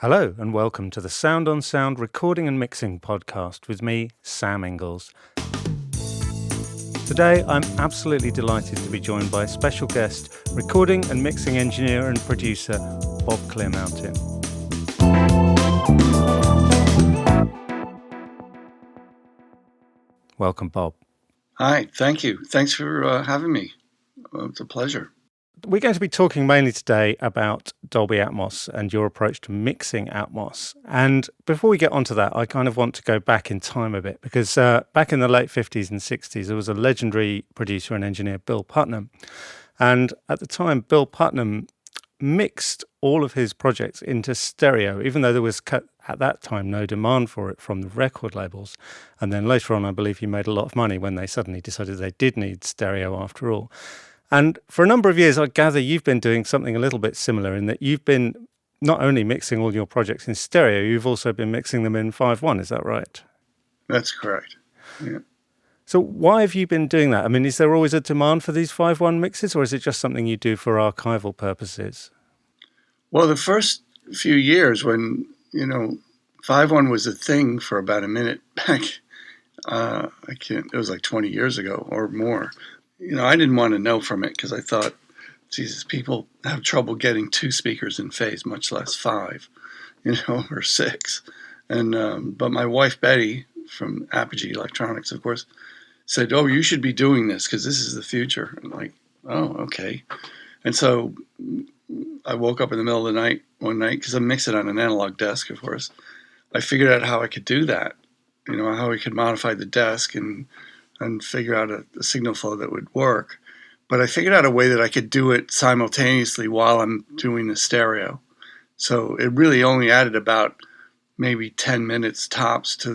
Hello and welcome to the Sound on Sound recording and mixing podcast with me, Sam Ingalls. Today I'm absolutely delighted to be joined by a special guest, recording and mixing engineer and producer Bob Clearmountain. Welcome, Bob. Hi, thank you. Thanks for having me. It's a pleasure. We're going to be talking mainly today about Dolby Atmos and your approach to mixing Atmos. And before we get onto that, I kind of want to go back in time a bit because back in the late 50s and 60s, there was a legendary producer and engineer, Bill Putnam. And at the time, Bill Putnam mixed all of his projects into stereo, even though there was at that time no demand for it from the record labels. And then later on, I believe he made a lot of money when they suddenly decided they did need stereo after all. And for a number of years, I gather you've been doing something a little bit similar in that you've been not only mixing all your projects in stereo, you've also been mixing them in 5.1, is that right? That's correct, yeah. So why have you been doing that? I mean, is there always a demand for these 5.1 mixes, or is it just something you do for archival purposes? Well, the first few years when, 5.1 was a thing for about a minute back, it was like 20 years ago or more. I didn't want to know from it because I thought, Jesus, people have trouble getting 2 speakers in phase, much less 5, or 6. And but my wife, Betty, from Apogee Electronics, of course, said, oh, you should be doing this because this is the future. I'm like, oh, okay. And so I woke up in the middle of the night one night because I mix it on an analog desk, of course. I figured out how I could do that, how I could modify the desk and figure out a signal flow that would work. But I figured out a way that I could do it simultaneously while I'm doing the stereo. So it really only added about maybe 10 minutes tops to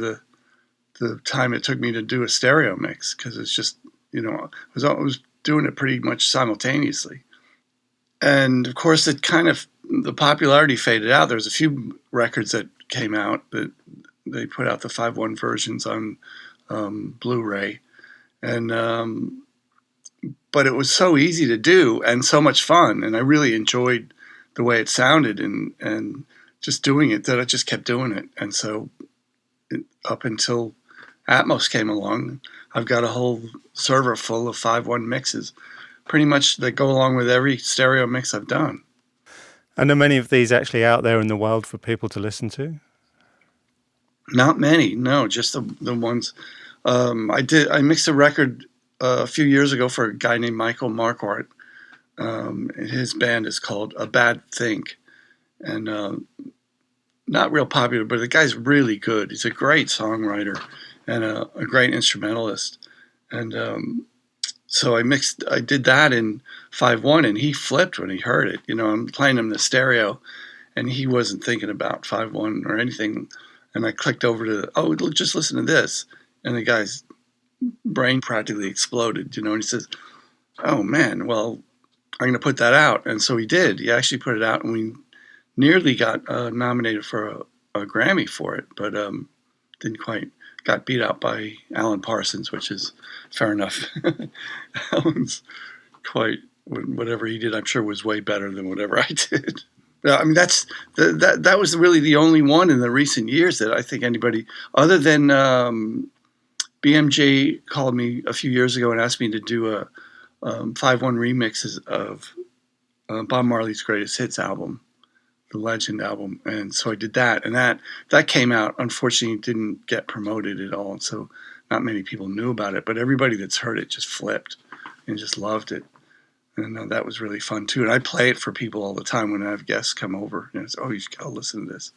the time it took me to do a stereo mix, because it's just, I was doing it pretty much simultaneously. And of course, the popularity faded out. There's a few records that came out that they put out the 5.1 versions on Blu-ray. And but it was so easy to do and so much fun, and I really enjoyed the way it sounded and just doing it, that I just kept doing it. And so up until Atmos came along, I've got a whole server full of 5.1 mixes, pretty much that go along with every stereo mix I've done. And are many of these actually out there in the world for people to listen to? Not many, no, just the ones. I mixed a record a few years ago for a guy named Michael Marquardt. His band is called A Bad Think, and not real popular, but the guy's really good. He's a great songwriter and a great instrumentalist. And so I did that in 5.1, and he flipped when he heard it. I'm playing him the stereo, and he wasn't thinking about 5.1 or anything. And I clicked over to, just listen to this. And the guy's brain practically exploded, and he says, oh man, well, I'm going to put that out. And so he did. He actually put it out, and we nearly got nominated for a Grammy for it, but didn't quite. Got beat out by Alan Parsons, which is fair enough. Alan's whatever he did, I'm sure was way better than whatever I did. I mean, that was really the only one in the recent years that I think anybody, other than BMG called me a few years ago and asked me to do a 5.1 remixes of Bob Marley's Greatest Hits album, the Legend album. And so I did that. And that came out, unfortunately, didn't get promoted at all. And so not many people knew about it. But everybody that's heard it just flipped and just loved it. And that was really fun, too. And I play it for people all the time when I have guests come over. And it's, oh, you've got to listen to this.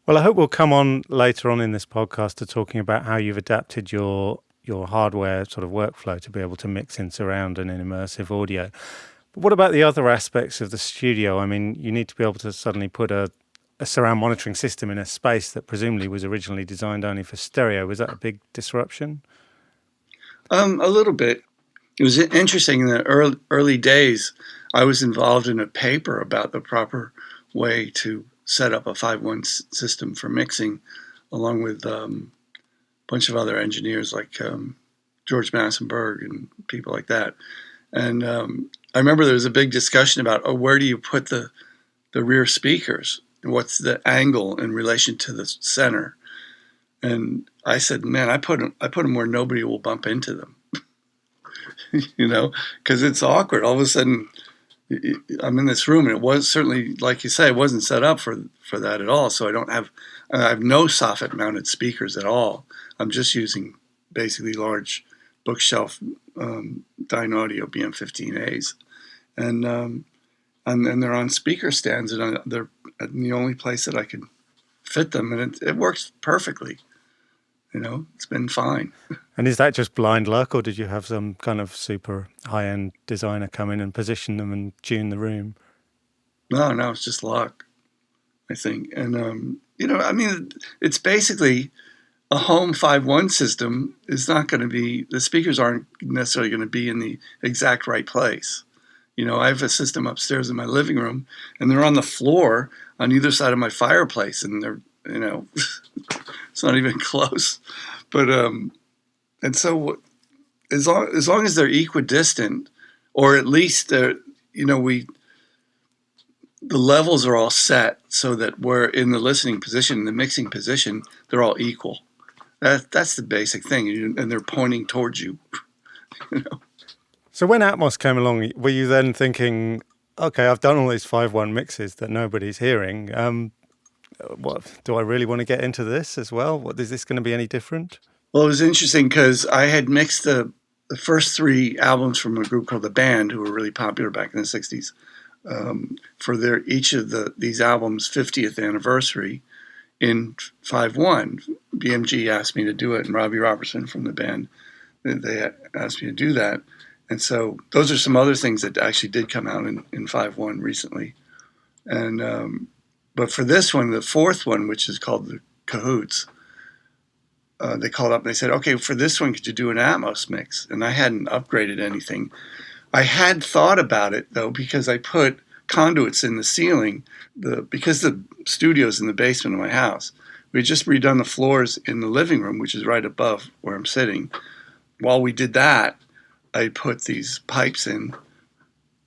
Well, I hope we'll come on later on in this podcast to talking about how you've adapted your hardware sort of workflow to be able to mix in surround and in immersive audio. But what about the other aspects of the studio? I mean, you need to be able to suddenly put a surround monitoring system in a space that presumably was originally designed only for stereo. Was that a big disruption? A little bit. It was interesting in the early days. I was involved in a paper about the proper way to set up a 5.1 system for mixing, along with a bunch of other engineers like George Massenburg and people like that. And I remember there was a big discussion about, where do you put the rear speakers? what's the angle in relation to the center? And I said, man, I put them where nobody will bump into them, because it's awkward. All of a sudden, I'm in this room, and it was certainly, like you say, it wasn't set up for that at all. So I have no soffit mounted speakers at all. I'm just using basically large bookshelf Dynaudio BM15As, and they're on speaker stands, and they're the only place that I could fit them, and it works perfectly. It's been fine. And is that just blind luck, or did you have some kind of super high-end designer come in and position them and tune the room? No, it's just luck, I think. And, it's basically a home 5.1 system is not going to be, the speakers aren't necessarily going to be in the exact right place. I have a system upstairs in my living room, and they're on the floor on either side of my fireplace, and they're, it's not even close. But, and so as long as they're equidistant, or at least they're, the levels are all set so that we're in the listening position, the mixing position, they're all equal. That's the basic thing, and they're pointing towards you. So when Atmos came along, were you then thinking, okay, I've done all these 5.1 mixes that nobody's hearing. What do I really want to get into this as well? Is this going to be any different? Well, it was interesting because I had mixed the first 3 albums from a group called The Band, who were really popular back in the 60s, for each of these albums' 50th anniversary in 5.1. BMG asked me to do it, and Robbie Robertson from The Band, they asked me to do that. And so those are some other things that actually did come out in 5.1 recently. And but for this one, the 4th one, which is called the Cahoots, they called up and they said, okay, for this one, could you do an Atmos mix? And I hadn't upgraded anything. I had thought about it, though, because I put conduits in the ceiling. Because the studio's in the basement of my house, we had just redone the floors in the living room, which is right above where I'm sitting. While we did that, I put these pipes in,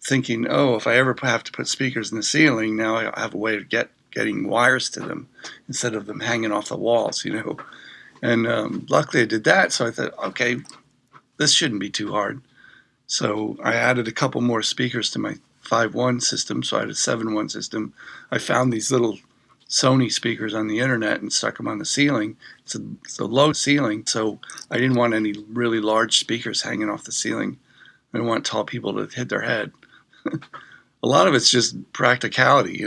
thinking, if I ever have to put speakers in the ceiling, now I have a way of getting wires to them instead of them hanging off the walls, And luckily I did that, so I thought, okay, this shouldn't be too hard. So I added a couple more speakers to my 5.1 system, so I had a 7.1 system. I found these little Sony speakers on the internet and stuck them on the ceiling. It's a low ceiling, so I didn't want any really large speakers hanging off the ceiling. I didn't want tall people to hit their head. A lot of it's just practicality,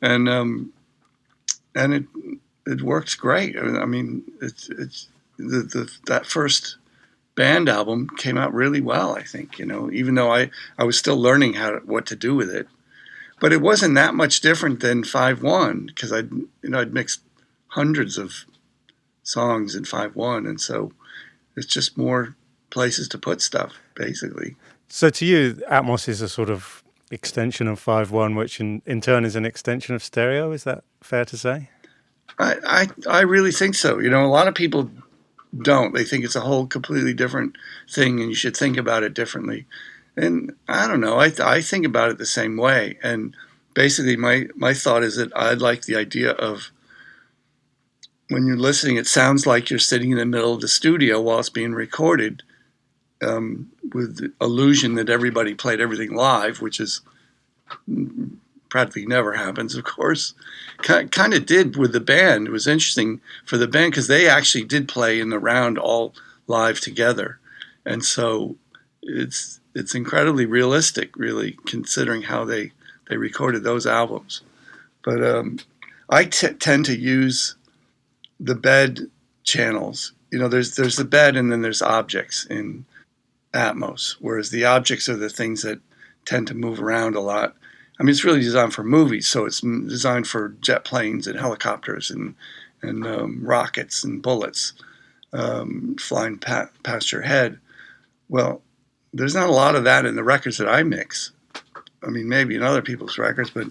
and it works great. I mean, it's that first Band album came out really well, I think. Even though I was still learning what to do with it. But it wasn't that much different than 5.1 because I'd mixed hundreds of songs in 5.1, and so it's just more places to put stuff, basically. So to you, Atmos is a sort of extension of 5.1, which in turn is an extension of stereo. Is that fair to say? I really think so. A lot of people don't. They think it's a whole completely different thing, and you should think about it differently. And I don't know. I think about it the same way. And basically, my thought is that I like the idea of when you're listening, it sounds like you're sitting in the middle of the studio while it's being recorded, with the illusion that everybody played everything live, which is practically never happens, of course. Kind of did with the band. It was interesting for the band because they actually did play in the round all live together. And so it's incredibly realistic, really, considering how they recorded those albums. But I tend to use the bed channels. There's the bed and then there's objects in Atmos, whereas the objects are the things that tend to move around a lot. I mean, it's really designed for movies, so it's designed for jet planes and helicopters and rockets and bullets flying past your head. Well, there's not a lot of that in the records that I mix. I mean, maybe in other people's records, but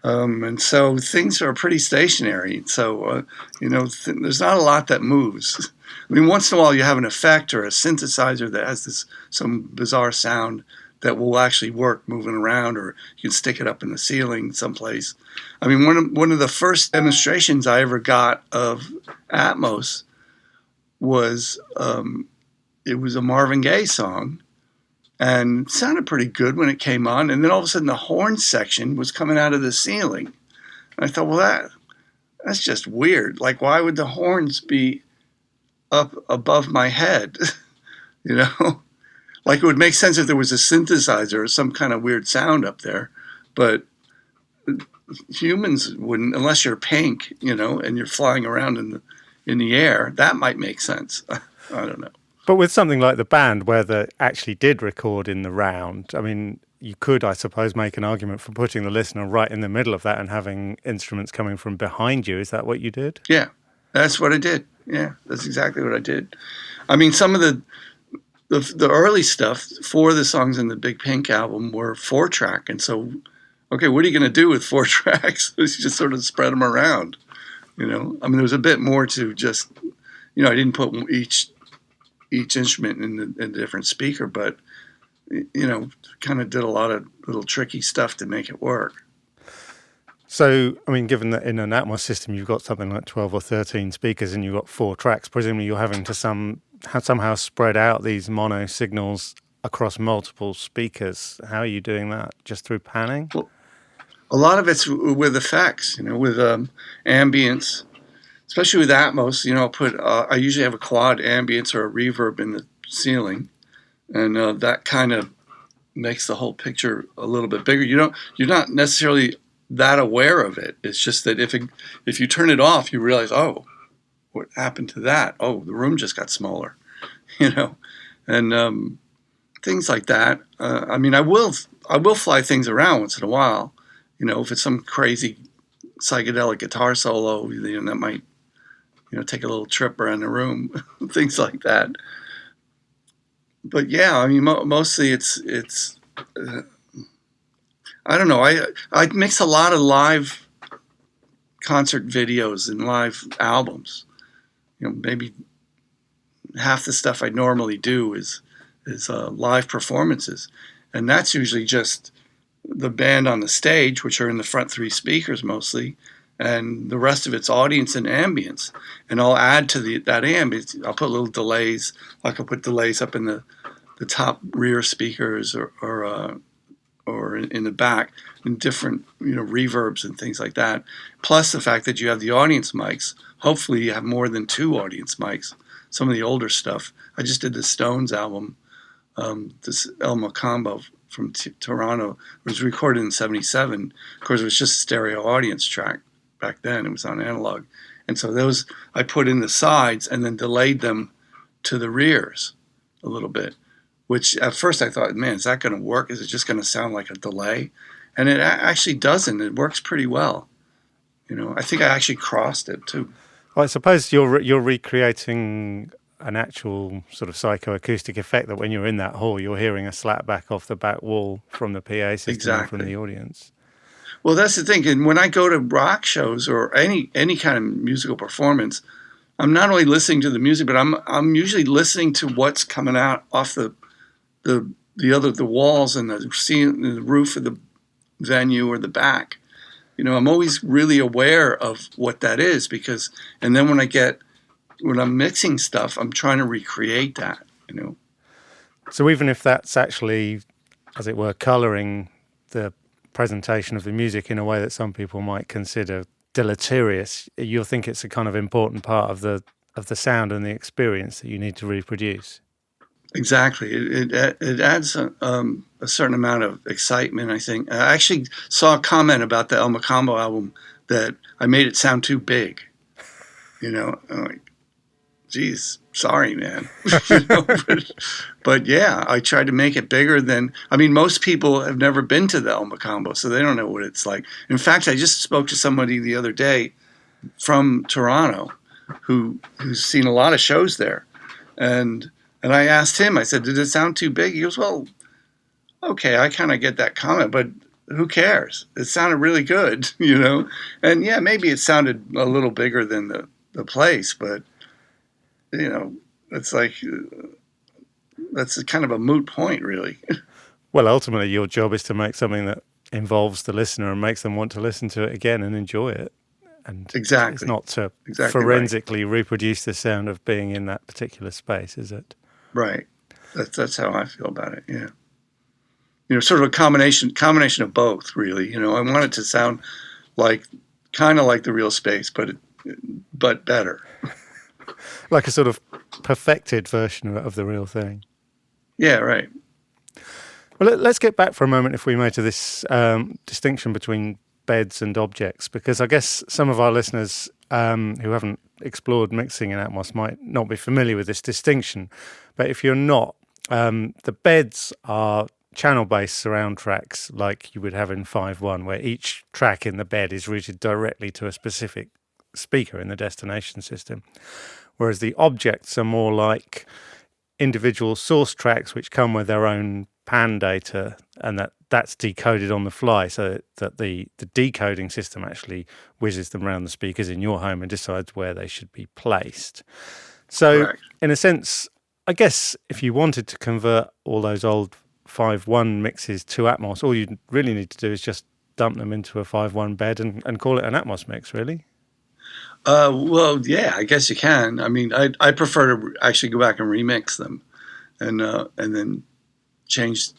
and so things are pretty stationary. So there's not a lot that moves. I mean, once in a while you have an effect or a synthesizer that has some bizarre sound, that will actually work moving around, or you can stick it up in the ceiling someplace. I mean, one of the first demonstrations I ever got of Atmos was it was a Marvin Gaye song, and it sounded pretty good when it came on. And then all of a sudden, the horn section was coming out of the ceiling. And I thought, well, that's just weird. Like, why would the horns be up above my head? You know, like it would make sense if there was a synthesizer or some kind of weird sound up there, but humans wouldn't, unless you're Pink, you know, and you're flying around in the air. That might make sense. I don't know. But with something like the band, where they actually did record in the round, I mean, you could, I suppose, make an argument for putting the listener right in the middle of that and having instruments coming from behind you. Is that what you did? Yeah, that's what I did. Yeah, that's exactly what I did. I mean, some of the early stuff, 4 of the songs in the Big Pink album were 4-track. And so, okay, what are you going to do with 4 tracks? You just sort of spread them around, you know? I mean, there was a bit more to just, you know, I didn't put each instrument in a different speaker, but, you know, kind of did a lot of little tricky stuff to make it work. So, I mean, given that in an Atmos system you've got something like 12 or 13 speakers and you've got 4 tracks, presumably you're having to somehow spread out these mono signals across multiple speakers. How are you doing that? Just through panning? Well, a lot of it's with effects, you know, with ambience, especially with Atmos. You know, I usually have a quad ambience or a reverb in the ceiling, and that kind of makes the whole picture a little bit bigger. You're not necessarily that aware of it. It's just that if you turn it off, you realize, oh, what happened to that? Oh, the room just got smaller, you know, and things like that. I mean, I will fly things around once in a while, you know, if it's some crazy psychedelic guitar solo, you know, that might, you know, take a little trip around the room, things like that. But yeah, I mean, mostly it's I don't know. I mix a lot of live concert videos and live albums. You know, maybe half the stuff I normally do is live performances, and that's usually just the band on the stage, which are in the front 3 speakers mostly, and the rest of it's audience and ambience. And I'll add to that ambience. I'll put little delays. I could put delays up in the top rear speakers or in the back, and different, you know, reverbs and things like that. Plus the fact that you have the audience mics. Hopefully you have more than 2 audience mics. Some of the older stuff. I just did the Stones album, this El Macambo from Toronto. It was recorded in '77. Of course, it was just a stereo audience track back then. It was on Analogue. And so those I put in the sides and then delayed them to the rears a little bit, which at first I thought, man, is that going to work? Is it just going to sound like a delay? And it actually doesn't. It works pretty well. You know, I think I actually crossed it too. Well, I suppose you're recreating an actual sort of psychoacoustic effect that when you're in that hall, you're hearing a slap back off the back wall from the PA system. Exactly. From the audience. Well, that's the thing. And when I go to rock shows or any kind of musical performance, I'm not only listening to the music, but I'm usually listening to what's coming out off the walls and the roof of the venue or the back. You know, I'm always really aware of what that is and then when I'm mixing stuff, I'm trying to recreate that, you know. So even if that's actually, as it were, coloring the presentation of the music in a way that some people might consider deleterious, you'll think it's a kind of important part of the sound and the experience that you need to reproduce. Exactly. It adds a certain amount of excitement, I think. I actually saw a comment about the El Macambo album that I made it sound too big. You know, I'm like, geez, sorry, man. You know, but yeah, I tried to make it bigger than, I mean, most people have never been to the El Macambo, so they don't know what it's like. In fact, I just spoke to somebody the other day from Toronto who's seen a lot of shows there. And I asked him, I said, did it sound too big? He goes, well, okay, I kind of get that comment, but who cares? It sounded really good, you know? And yeah, maybe it sounded a little bigger than the place, but, you know, it's like, that's kind of a moot point, really. Well, ultimately, your job is to make something that involves the listener and makes them want to listen to it again and enjoy it. And it's Exactly. not to Exactly right. forensically reproduce the sound of being in that particular space, is it? Right. That's how I feel about it. Yeah. Sort of a combination of both, really. I want it to sound like kind of like the real space, but better. Like a sort of perfected version of the real thing. Yeah, right. Well, let's get back for a moment, if we may, to this distinction between beds and objects, because I guess some of our listeners who haven't explored mixing in Atmos might not be familiar with this distinction. But if you're not, the beds are channel-based surround tracks like you would have in 5.1, where each track in the bed is routed directly to a specific speaker in the destination system. Whereas the objects are more like individual source tracks which come with their own pan data, and that's decoded on the fly, so that the decoding system actually whizzes them around the speakers in your home and decides where they should be placed. So Correct. In a sense, I guess if you wanted to convert all those old 5.1 mixes to Atmos, all you really need to do is just dump them into a 5.1 bed and call it an Atmos mix, really. Well, yeah, I guess you can. I mean, I prefer to actually go back and remix them, and then change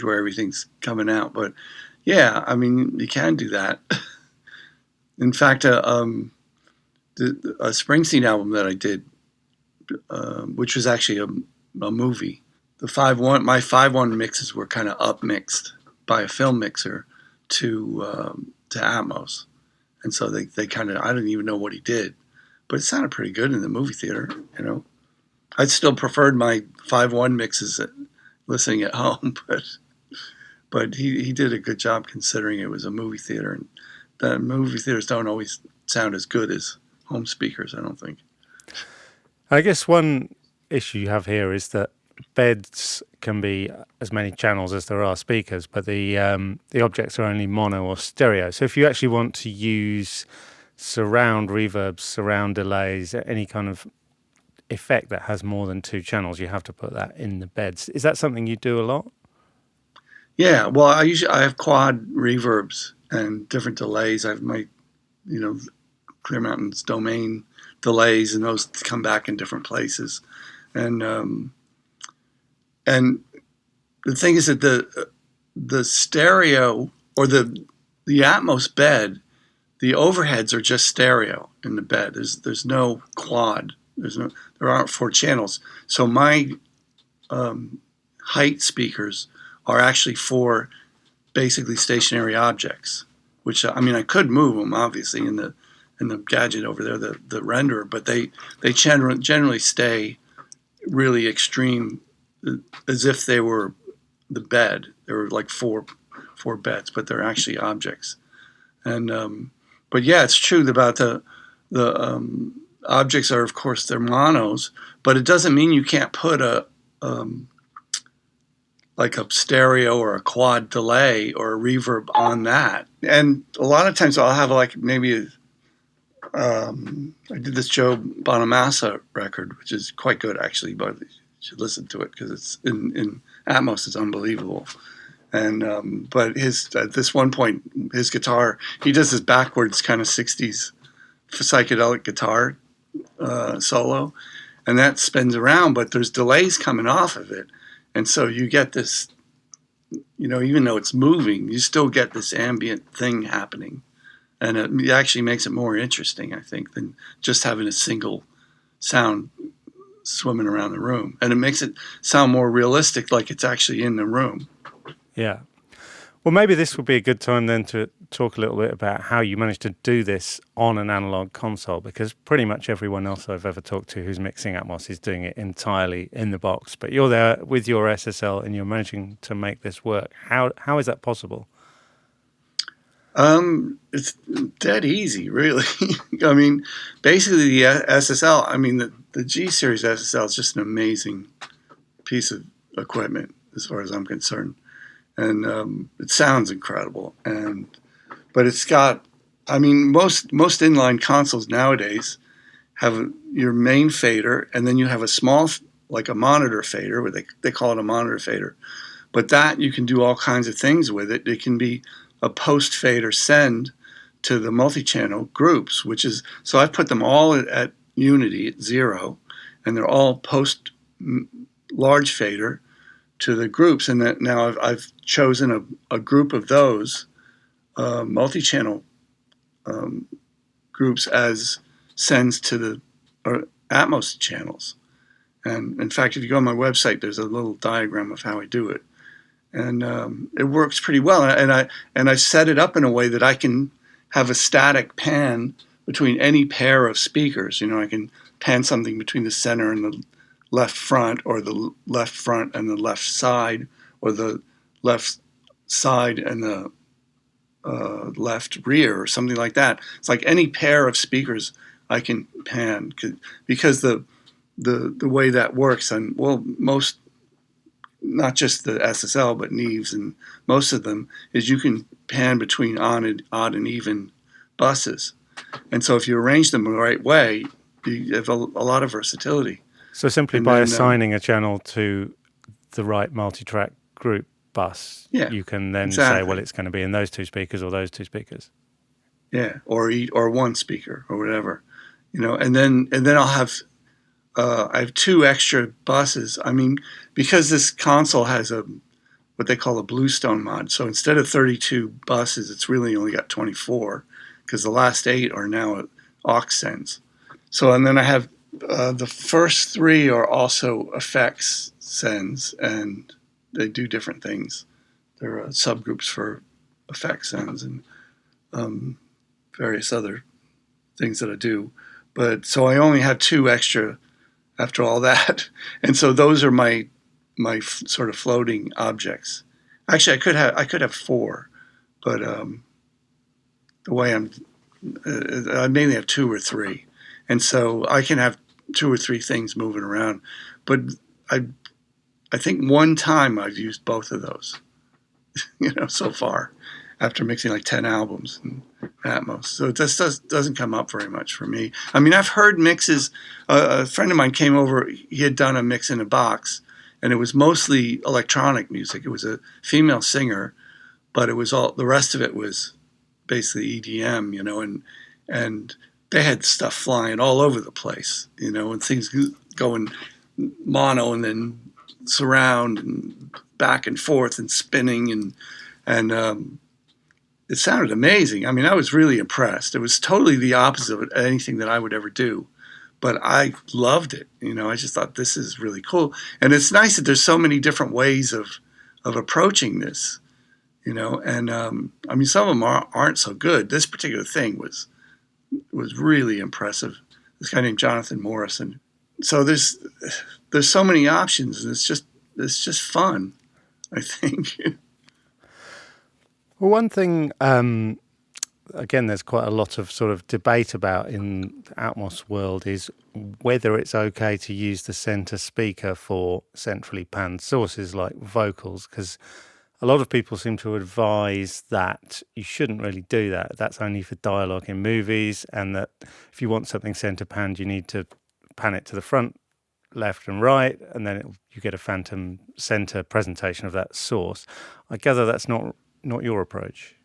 where everything's coming out. But yeah, I mean, you can do that. In fact, a Springsteen album that I did, which was actually a movie. My 5.1 mixes were kind of upmixed by a film mixer to Atmos. And so they kind of, I don't even know what he did, but it sounded pretty good in the movie theater, I still preferred my 5.1 mixes listening at home, but he did a good job considering it was a movie theater, and the movie theaters don't always sound as good as home speakers, I don't think. I guess one issue you have here is that beds can be as many channels as there are speakers, but the objects are only mono or stereo. So if you actually want to use surround reverbs, surround delays, any kind of effect that has more than two channels, you have to put that in the beds. Is that something you do a lot? Yeah, well, I have quad reverbs and different delays. I have my, Clearmountain's domain delays, and those come back in different places. And the thing is that the stereo or the Atmos bed, the overheads are just stereo in the bed. There's no quad. There aren't four channels. So my height speakers are actually for basically stationary objects, which I could move them obviously in the gadget over there, the renderer, but they generally stay really extreme, as if they were the bed. They were like four beds, but they're actually objects. And but yeah, it's true about the objects are, of course, they're monos, but it doesn't mean you can't put like a stereo or a quad delay or a reverb on that. And a lot of times I'll have like maybe I did this Joe Bonamassa record, which is quite good actually, but you should listen to it because it's in Atmos. It's unbelievable. And but at this one point, his guitar, he does this backwards kind of 60s psychedelic guitar solo, and that spins around, but there's delays coming off of it. And so you get this, even though it's moving, you still get this ambient thing happening. And it actually makes it more interesting, I think, than just having a single sound swimming around the room. And it makes it sound more realistic, like it's actually in the room. Yeah. Well, maybe this would be a good time then to talk a little bit about how you managed to do this on an analog console, because pretty much everyone else I've ever talked to who's mixing Atmos is doing it entirely in the box. But you're there with your SSL and you're managing to make this work. How is that possible? It's dead easy, really. Basically the SSL, the G series SSL is just an amazing piece of equipment as far as I'm concerned. And it sounds incredible. But it's got, most inline consoles nowadays have your main fader, and then you have a small, like a monitor fader, where they call it a monitor fader. But that you can do all kinds of things with it. It can be a post fade or send to the multi-channel groups, which is, so I've put them all at unity at 0, and they're all post large fader to the groups. And that now I've chosen a group of those multi-channel groups as sends to the Atmos channels. And in fact, if you go on my website, there's a little diagram of how I do it. And it works pretty well. And I set it up in a way that I can have a static pan between any pair of speakers. You know, I can pan something between the center and the left front, or the left front and the left side, or the left side and the left rear, or something like that. It's like any pair of speakers I can pan, because the way that works, and well, most, not just the SSL, but Neves and most of them, is you can pan between odd and even buses. And so if you arrange them the right way, you have a lot of versatility. So simply by assigning a channel to the right multi-track group bus, you can then say, well, it's going to be in those two speakers or those two speakers. Yeah, or one speaker or whatever, you know. And then I'll have I have 2 extra buses. I mean, because this console has what they call a Bluestone mod. So instead of 32 buses, it's really only got 24, because the last 8 are now aux sends. So, and then I have the first 3 are also effects sends, and they do different things. There are subgroups for effects sends and various other things that I do. But so I only have 2 extra after all that. And so those are my sort of floating objects. Actually, I could have 4, but the way I mainly have 2 or 3. And so I can have 2 or 3 things moving around. But I think one time I've used both of those, you know, so far, after mixing like 10 albums in Atmos. So this doesn't come up very much for me. I mean, I've heard mixes. A friend of mine came over. He had done a mix in a box, and it was mostly electronic music. It was a female singer, but it was all, the rest of it was basically EDM, you know, and they had stuff flying all over the place, you know, and things going mono and then surround and back and forth and spinning, and it sounded amazing. I mean, I was really impressed. It was totally the opposite of anything that I would ever do, but I loved it. You know, I just thought, this is really cool. And it's nice that there's so many different ways of approaching this, you know, and I mean, some of them aren't so good. This particular thing was really impressive. This guy named Jonathan Morrison. So there's so many options, and it's just fun, I think. Well, one thing, again, there's quite a lot of sort of debate about in the Atmos world is whether it's okay to use the center speaker for centrally panned sources like vocals, because a lot of people seem to advise that you shouldn't really do that. That's only for dialogue in movies, and that if you want something center panned, you need to pan it to the front, left and right, and then you get a phantom center presentation of that source. I gather that's not your approach.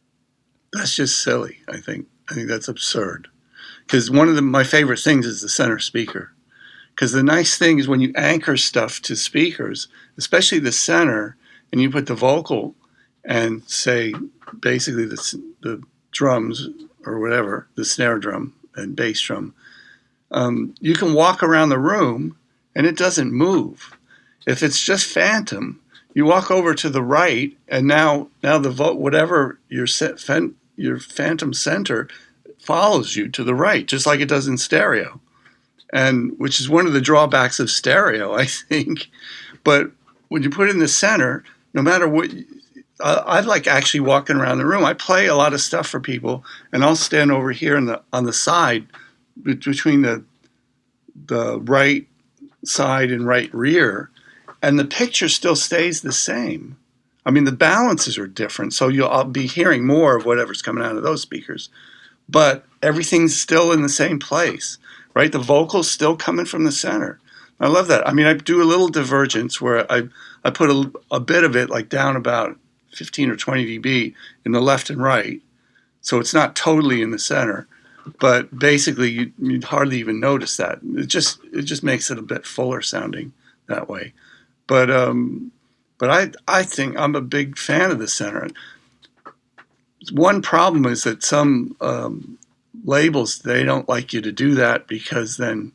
That's just silly, I think. I think that's absurd. Because one of my favorite things is the center speaker. Because the nice thing is when you anchor stuff to speakers, especially the center, and you put the vocal and say basically the drums or whatever, the snare drum and bass drum, you can walk around the room and it doesn't move. If it's just phantom, you walk over to the right, and now the whatever your phantom center follows you to the right, just like it does in stereo, and which is one of the drawbacks of stereo, I think. But when you put it in the center, no matter what, I like actually walking around the room. I play a lot of stuff for people, and I'll stand over here on the side between the right side and right rear, and the picture still stays the same. I mean, the balances are different, so I'll be hearing more of whatever's coming out of those speakers, but everything's still in the same place, right? The vocal's still coming from the center. I love that. I mean, I do a little divergence where I put a bit of it like down about 15 or 20 dB in the left and right. So it's not totally in the center, but basically you'd hardly even notice that. It just makes it a bit fuller sounding that way. But I think I'm a big fan of the center. One problem is that some labels, they don't like you to do that because then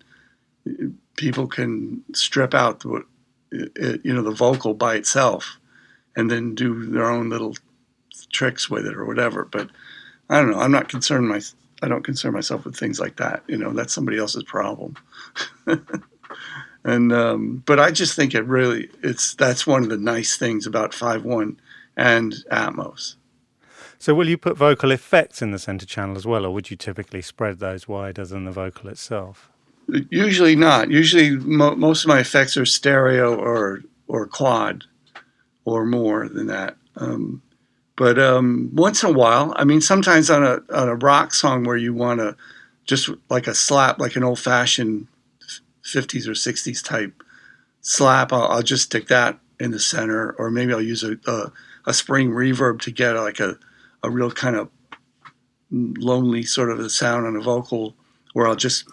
people can strip out the vocal by itself and then do their own little tricks with it or whatever. But I don't know. I don't concern myself with things like that. That's somebody else's problem. And but I just think that's one of the nice things about 5.1 and Atmos. So will you put vocal effects in the center channel as well, or would you typically spread those wider than the vocal itself? Usually not. Usually most of my effects are stereo or quad or more than that. But once in a while, I mean, sometimes on a rock song where you want to just like a slap, like an old-fashioned 50s or 60s type slap, I'll just stick that in the center, or maybe I'll use a spring reverb to get like a real kind of lonely sort of a sound on a vocal, where I'll just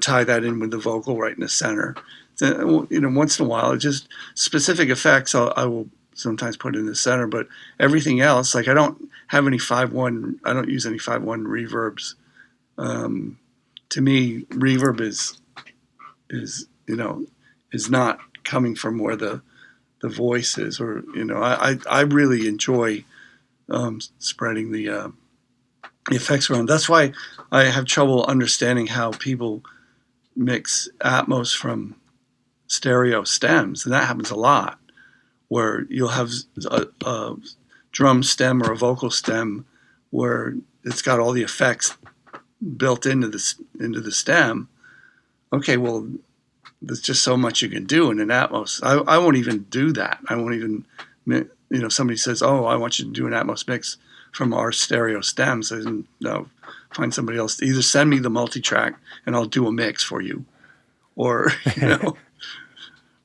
tie that in with the vocal right in the center. Once in a while, just specific effects I will sometimes put in the center, but everything else, like I don't have any 5.1. I don't use any 5.1 reverbs. To me, reverb is not coming from where the voice is, or I really enjoy spreading the effects around. That's why I have trouble understanding how people mix Atmos from stereo stems, and that happens a lot, where you'll have a drum stem or a vocal stem where it's got all the effects built into the stem. Okay, well, there's just so much you can do in an Atmos. I won't even do that. I won't even, somebody says, oh, I want you to do an Atmos mix from our stereo stems. I said, no, find somebody else. Either send me the multi-track and I'll do a mix for you, or,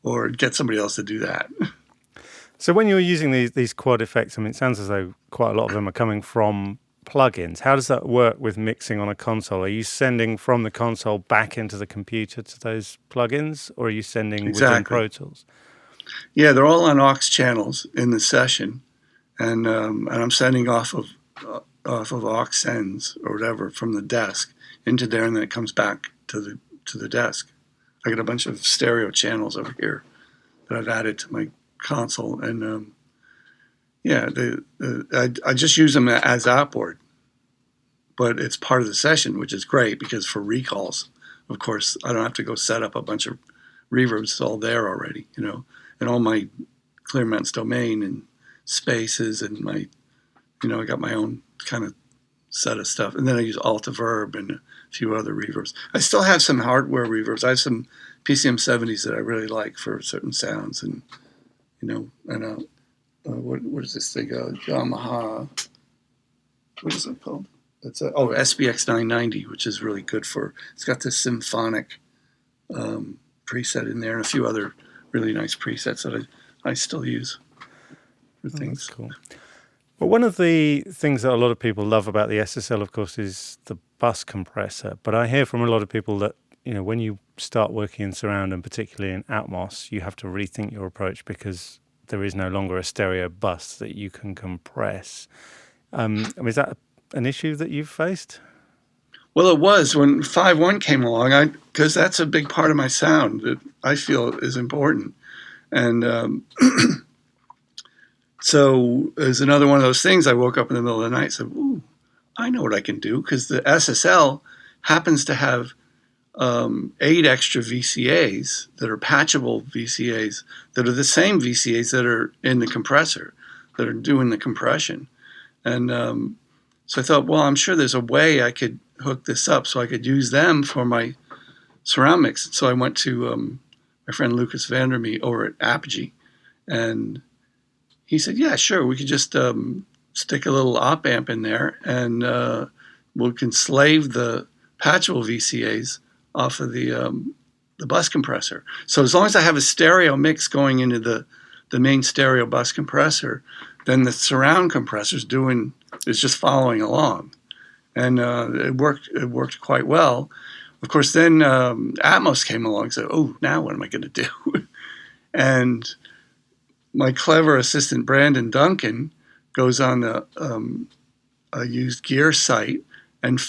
or get somebody else to do that. So when you're using these quad effects, I mean, it sounds as though quite a lot of them are coming from plugins. How does that work with mixing on a console? Are you sending from the console back into the computer to those plugins, or are you sending within Pro Tools? Yeah, they're all on aux channels in the session, and I'm sending off of aux sends or whatever from the desk into there, and then it comes back to the desk. I got a bunch of stereo channels over here that I've added to my console, and I just use them as outboard, but it's part of the session, which is great because for recalls, of course, I don't have to go set up a bunch of reverbs. It's all there already, and all my Clearmountain domain and spaces and my, I got my own kind of set of stuff, and then I use Altiverb and a few other reverbs. I still have some hardware reverbs. I have some PCM 70s that I really like for certain sounds, and what is this thing? Yamaha. What is it called? It's SBX 990, which is really good for. It's got this symphonic preset in there, and a few other really nice presets that I still use for things. That's cool. Well, one of the things that a lot of people love about the SSL, of course, is the bus compressor. But I hear from a lot of people that when you start working in surround, and particularly in Atmos, you have to rethink your approach because there is no longer a stereo bus that you can compress. Is that an issue that you've faced? Well, it was when 5.1 came along, because that's a big part of my sound that I feel is important. And so it was another one of those things. I woke up in the middle of the night and said, ooh, I know what I can do, because the SSL happens to have 8 extra VCAs that are patchable VCAs that are the same VCAs that are in the compressor, that are doing the compression. And so I thought, well, I'm sure there's a way I could hook this up so I could use them for my surround mix. So I went to my friend Lucas Vandermeer over at Apogee, and he said, yeah, sure, we could just stick a little op amp in there, and we can slave the patchable VCAs off of the bus compressor. So as long as I have a stereo mix going into the main stereo bus compressor, then the surround compressor is just following along, and it worked quite well. Of course, then Atmos came along and said, "Oh, now what am I going to do?" And my clever assistant Brandon Duncan goes on a used gear site and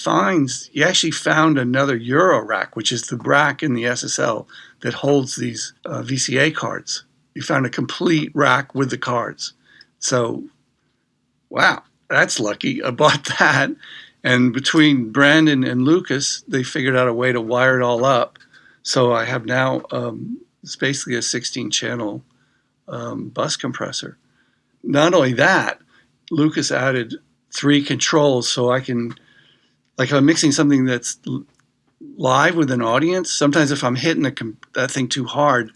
he actually found another Euro rack, which is the rack in the SSL that holds these VCA cards. He found a complete rack with the cards. So, wow, that's lucky. I bought that. And between Brandon and Lucas, they figured out a way to wire it all up. So I have now, it's basically a 16-channel bus compressor. Not only that, Lucas added 3 controls so I can, like if I'm mixing something that's live with an audience, sometimes if I'm hitting that thing too hard,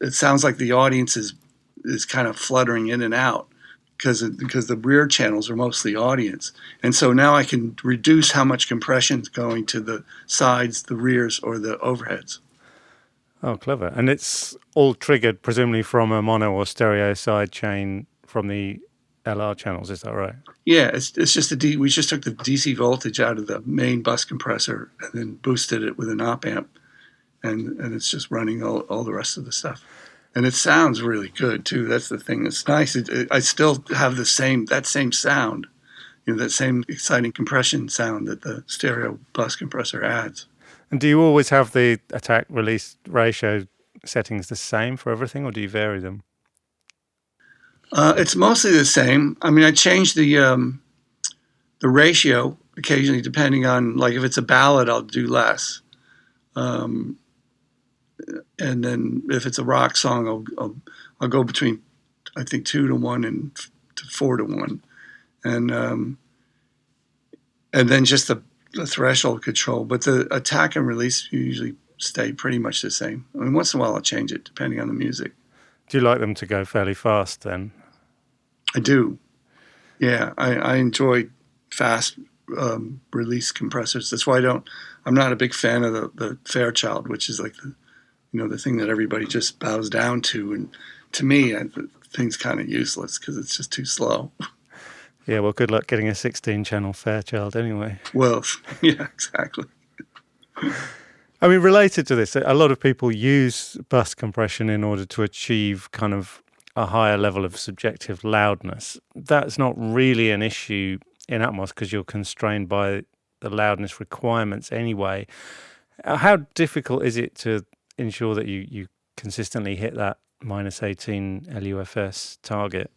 it sounds like the audience is kind of fluttering in and out because the rear channels are mostly audience. And so now I can reduce how much compression is going to the sides, the rears, or the overheads. Oh, clever. And it's all triggered presumably from a mono or stereo side chain from the LR channels, is that right? Yeah, it's just we just took the DC voltage out of the main bus compressor and then boosted it with an op amp, and it's just running all the rest of the stuff. And it sounds really good too. That's the thing that's nice. I still have that same sound, that same exciting compression sound that the stereo bus compressor adds. And do you always have the attack release ratio settings the same for everything, or do you vary them? It's mostly the same. I mean, I change the ratio occasionally depending on, like, if it's a ballad, I'll do less. And then if it's a rock song, I'll go between, I think, 2-to-1 and 4-to-1, and then just the threshold control. But the attack and release usually stay pretty much the same. I mean, once in a while I'll change it depending on the music. Do you like them to go fairly fast then? I do. Yeah, I enjoy fast release compressors. That's why I'm not a big fan of the Fairchild, which is like the thing that everybody just bows down to. And to me, the thing's kind of useless because it's just too slow. Yeah, well, good luck getting a 16-channel Fairchild anyway. Well, yeah, exactly. I mean, related to this, a lot of people use bus compression in order to achieve kind of a higher level of subjective loudness. That's not really an issue in Atmos because you're constrained by the loudness requirements anyway. How difficult is it to ensure that you consistently hit that -18 LUFS target?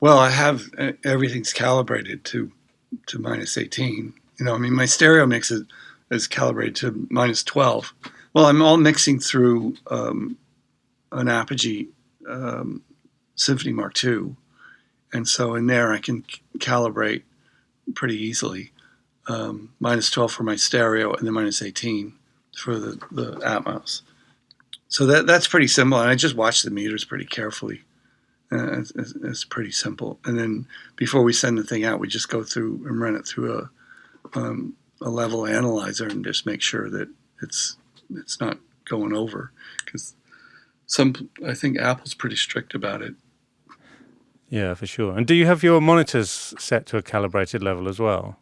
Well, I have everything's calibrated to -18. I mean, my stereo mix is calibrated to -12. Well, I'm all mixing through an Apogee Symphony Mark II, and so in there I can calibrate pretty easily. -12 for my stereo and then -18 for the Atmos. So that's pretty simple, and I just watch the meters pretty carefully. It's pretty simple. And then before we send the thing out, we just go through and run it through a level analyzer and just make sure that it's not going over, because I think Apple's pretty strict about it. Yeah, for sure. And do you have your monitors set to a calibrated level as well?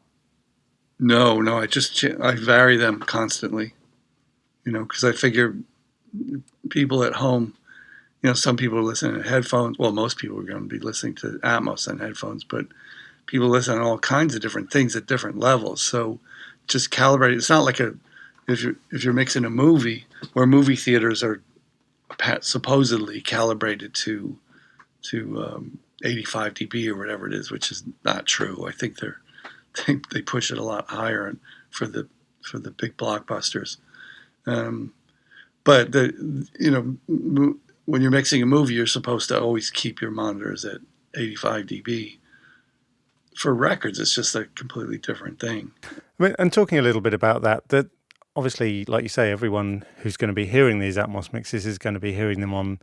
No, I vary them constantly, because I figure people at home, some people are listening to headphones. Well, most people are going to be listening to Atmos on headphones, but people listen to all kinds of different things at different levels. So just calibrate. It's not like if you're mixing a movie, where movie theaters are supposedly calibrated to 85 dB or whatever it is, which is not true. I think they push it a lot higher for the big blockbusters. But when you're mixing a movie, you're supposed to always keep your monitors at 85 dB. For records, it's just a completely different thing. I mean, and talking a little bit about that obviously, like you say, everyone who's going to be hearing these Atmos mixes is going to be hearing them on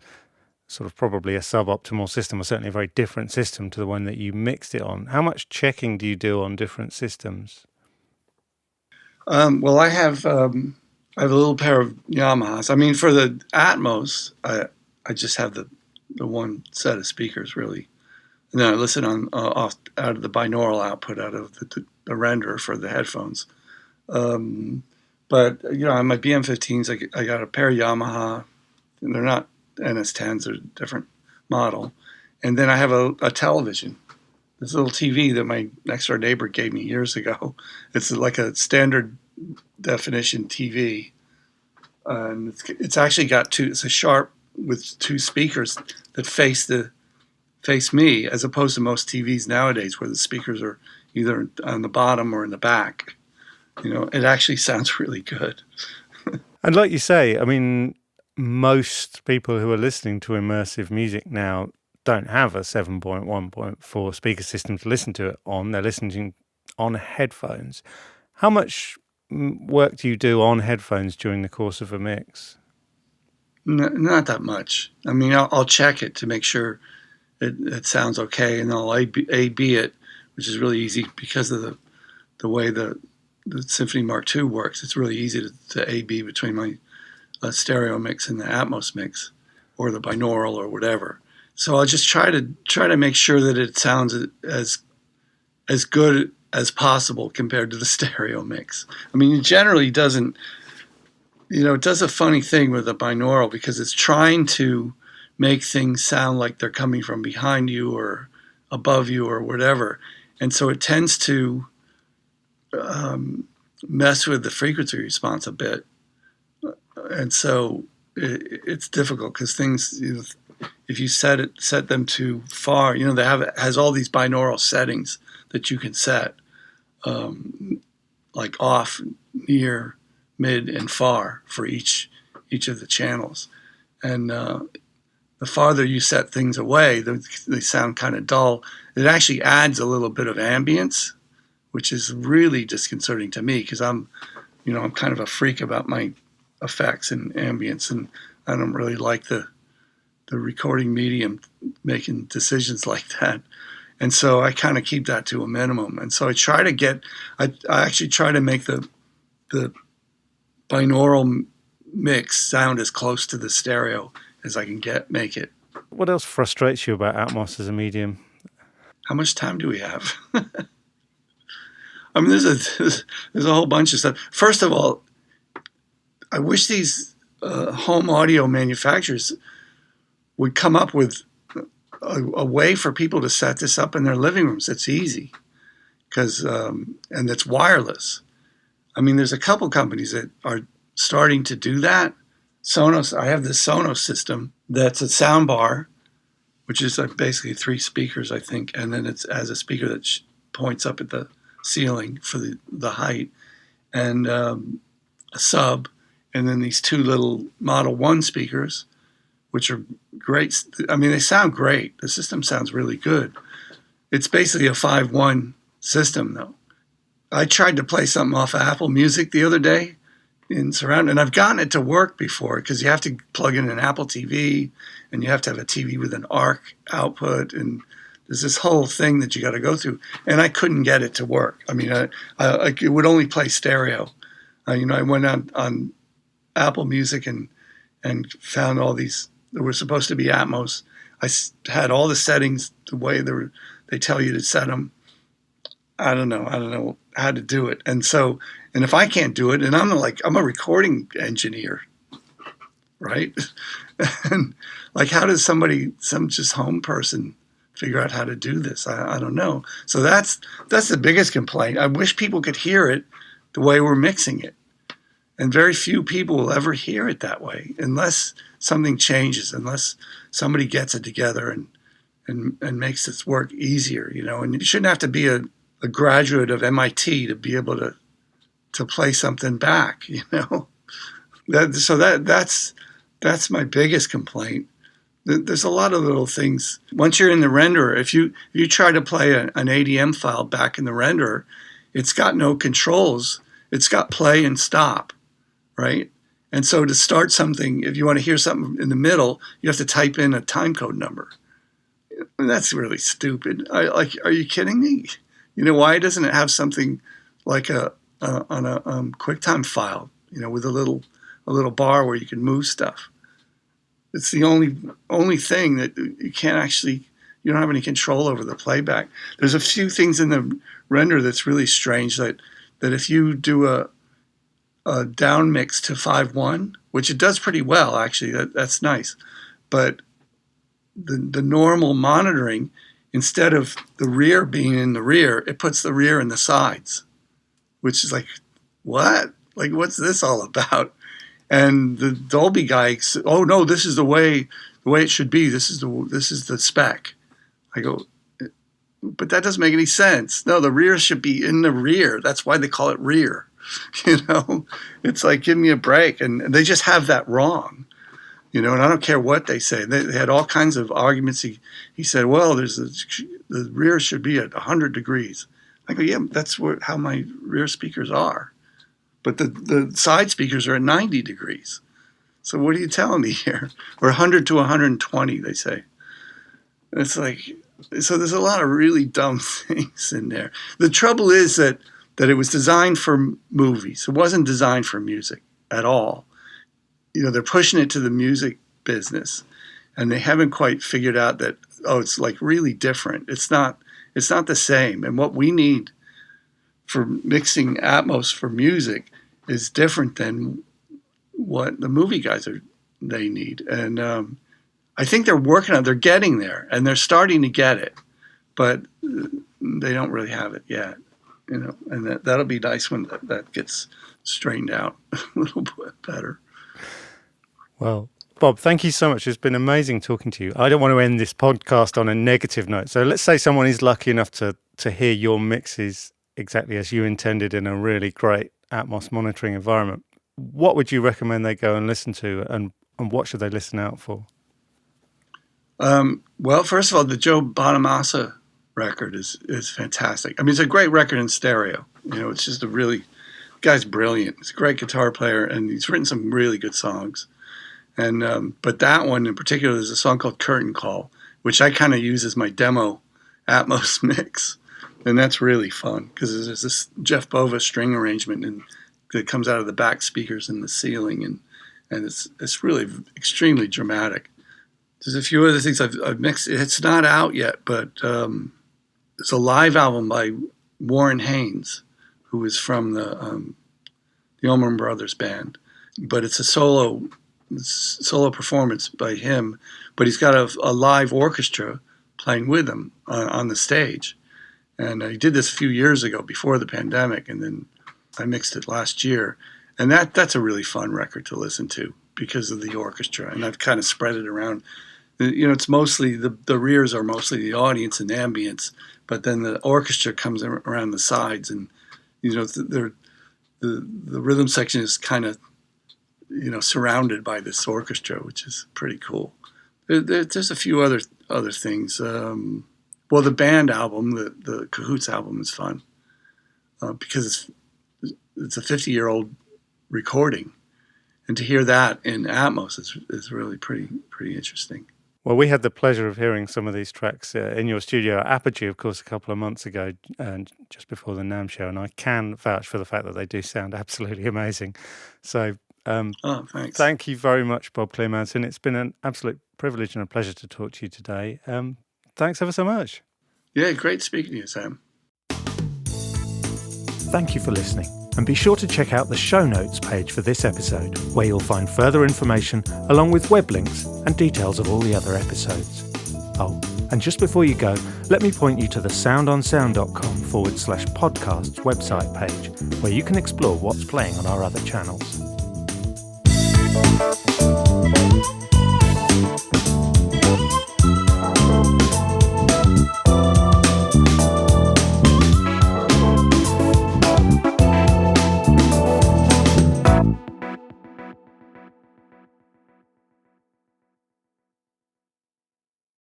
sort of probably a suboptimal system, or certainly a very different system to the one that you mixed it on. How much checking do you do on different systems? Well, I have I have a little pair of Yamahas. I mean, for the Atmos, I just have the one set of speakers really, and then I listen on off out of the binaural output out of the renderer for the headphones. But on my BM15s, I got a pair of Yamaha, and they're not NS10s; they're a different model. And then I have a television, this little TV that my next door neighbor gave me years ago. It's like a standard definition TV, and it's actually got two. It's a Sharp with two speakers that face me, as opposed to most TVs nowadays where the speakers are either on the bottom or in the back. It actually sounds really good. And like you say, I mean, most people who are listening to immersive music now don't have a 7.1.4 speaker system to listen to it on. They're listening on headphones. How much work do you do on headphones during the course of a mix? Not that much. I mean, I'll check it to make sure it sounds okay, and I'll A/B it, which is really easy because of the way the Symphony Mark II works. It's really easy to A/B between my stereo mix and the Atmos mix, or the binaural or whatever. So I'll just try to make sure that it sounds as good as possible compared to the stereo mix. I mean, it generally doesn't. It does a funny thing with the binaural because it's trying to make things sound like they're coming from behind you or above you or whatever, and so it tends to mess with the frequency response a bit, and so it's difficult because things, if you set them too far, it has all these binaural settings that you can set, like off, near, mid, and far for each of the channels, and the farther you set things away, they sound kind of dull. It actually adds a little bit of ambience, which is really disconcerting to me because I'm kind of a freak about my effects and ambience, and I don't really like the recording medium making decisions like that. And so I kind of keep that to a minimum. And so I actually try to make the binaural mix sound as close to the stereo as I can make it. What else frustrates you about Atmos as a medium? How much time do we have? I mean, there's a whole bunch of stuff. First of all, I wish these home audio manufacturers would come up with a way for people to set this up in their living rooms. It's easy and it's wireless. I mean, there's a couple companies that are starting to do that. Sonos, I have this Sonos system that's a sound bar, which is basically three speakers, I think, and then it has a speaker that points up at the ceiling for the height, and a sub, and then these two little Model 1 speakers, which are great. I mean, they sound great. The system sounds really good. It's basically a 5.1 system, though. I tried to play something off of Apple Music the other day in surround, and I've gotten it to work before because you have to plug in an Apple TV, and you have to have a TV with an ARC output, and there's this whole thing that you got to go through, and I couldn't get it to work. I mean, it would only play stereo. I went on Apple Music and found all these that were supposed to be Atmos. I had all the settings the way they tell you to set them. I don't know how to do it, and if I can't do it, and I'm a recording engineer, right? And how does some just home person figure out how to do this? I don't know. So that's the biggest complaint. I wish people could hear it the way we're mixing it. And very few people will ever hear it that way unless something changes, unless somebody gets it together and makes this work easier, And you shouldn't have to be a graduate of MIT to be able to play something back, That's my biggest complaint. There's a lot of little things. Once you're in the renderer, if you try to play an ADM file back in the renderer, it's got no controls. It's got play and stop, right? And so to start something, if you want to hear something in the middle, you have to type in a timecode number. And that's really stupid. Are you kidding me? Why doesn't it have something like on a QuickTime file? with a little bar where you can move stuff. It's the only thing that you don't have any control over the playback. There's a few things in the render that's really strange that if you do a down mix to 5.1, which it does pretty well, actually, that's nice. But the normal monitoring, instead of the rear being in the rear, it puts the rear in the sides, which is like, what? Like, what's this all about? And the Dolby guy said, "Oh no, this is the way it should be. This is the spec." I go, but that doesn't make any sense. No, the rear should be in the rear. That's why they call it rear. It's like, give me a break. And they just have that wrong. And I don't care what they say. They had all kinds of arguments. He said, well, the rear should be at 100 degrees. I go, yeah, that's how my rear speakers are. But the side speakers are at 90 degrees. So what are you telling me here? Or 100 to 120, they say. And it's like, so there's a lot of really dumb things in there. The trouble is that it was designed for movies. It wasn't designed for music at all. They're pushing it to the music business, and they haven't quite figured out that, it's like really different. It's not the same. And what we need for mixing Atmos for music is different than what the movie guys they need. And I think they're working on it. They're getting there, and they're starting to get it, but they don't really have it yet. And that'll be nice when that gets straightened out a little bit better. Well, Bob, thank you so much. It's been amazing talking to you. I don't want to end this podcast on a negative note. So let's say someone is lucky enough to hear your mixes exactly as you intended in a really great Atmos monitoring environment. What would you recommend they go and listen to, and what should they listen out for? Well, first of all, the Joe Bonamassa record is fantastic. I mean, it's a great record in stereo. It's just the guy's brilliant. He's a great guitar player, and he's written some really good songs. And but that one in particular, there's a song called Curtain Call, which I kind of use as my demo Atmos mix. And that's really fun because there's this Jeff Bova string arrangement that comes out of the back speakers in the ceiling, and it's really extremely dramatic. There's a few other things I've mixed. It's not out yet, but it's a live album by Warren Haynes, who is from the Allman Brothers Band. But it's a solo performance by him, but he's got a live orchestra playing with him on the stage. And he did this a few years ago before the pandemic, and then I mixed it last year. And that's a really fun record to listen to because of the orchestra. And I've kind of spread it around. It's mostly, the rears are mostly the audience and ambience, but then the orchestra comes around the sides, and, the rhythm section is kind of, surrounded by this orchestra, which is pretty cool. There's a few other things. Well, the band album, the Cahoots album, is fun because it's a 50-year-old recording, and to hear that in Atmos is really pretty interesting. Well, we had the pleasure of hearing some of these tracks in your studio at Apogee, of course, a couple of months ago, and just before the NAMM show, and I can vouch for the fact that they do sound absolutely amazing. So, thanks. Thank you very much, Bob Clearmountain. It's been an absolute privilege and a pleasure to talk to you today. Thanks ever so much. Yeah, great speaking to you, Sam. Thank you for listening. And be sure to check out the show notes page for this episode, where you'll find further information along with web links and details of all the other episodes. Oh, and just before you go, let me point you to the soundonsound.com/podcasts website page, where you can explore what's playing on our other channels.